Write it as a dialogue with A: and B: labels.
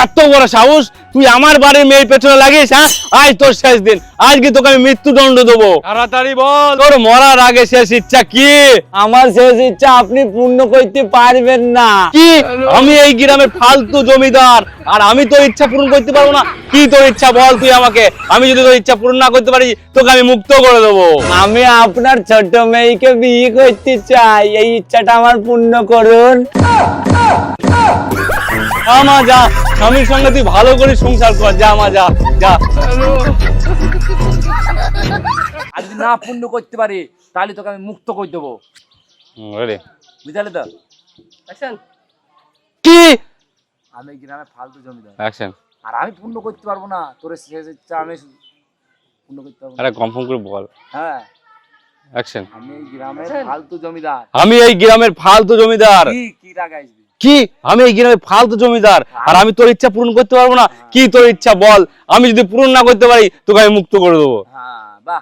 A: এত বড় সাহস, তুই আমার বাড়ির মেয়ের পেছনে লাগিস? হ্যাঁ, আজ তোর শেষ দিন, আজকে তোকে আমি মৃত্যুদণ্ড দেবো। তাড়াতাড়ি বল, তোর মরার আগে শেষ ইচ্ছা কি?
B: আমার শেষ ইচ্ছা আপনি পূর্ণ করতে পারবেন না।
A: কি? আমি এই গ্রামের ফালতু জমিদার, আর আমি তোর ইচ্ছা পূরণ করতে পারবো না? কি তোর ইচ্ছা বল তুই আমাকে, আমি যদি তোর ইচ্ছা পূরণ না করতে পারি তোকে আমি মুক্ত করে দেবো।
B: আমি আপনার ছোট মেয়েকে বিয়ে করতে চাই, এই ইচ্ছাটা আমার পূর্ণ করুন।
A: আমা যা, স্বামীর সঙ্গে তুই ভালো করে সংসার কর, যা মা, যা যা।
C: আর যদি না পূর্ণ করতে পারি তাহলে তোকে আমি মুক্ত করে দেবো, বুঝলি তো? অ্যাকশন।
A: কি?
C: আমি এই গ্রামে ফালতু জমিদার,
A: অ্যাকশন।
C: আর আমি পূর্ণ করতে পারবো না তোর শেষ ইচ্ছা, আমি পূর্ণ করতে পারবো না।
A: আরে কনফার্ম করে বল।
C: হ্যাঁ,
A: অ্যাকশন।
C: আমি এই গ্রামের ফালতু জমিদার।
A: আমি এই গ্রামের ফালতু জমিদার।
C: কি টাকা আসবে?
A: কি? আমি এই গ্রামের ফালতু জমিদার, আর আমি তোর ইচ্ছা পূরণ করতে পারবো না? কি তোর ইচ্ছা বল, আমি যদি পূরণ না করতে পারি তোকে আমি মুক্ত করে দেবো।
C: হ্যাঁ, বাহ।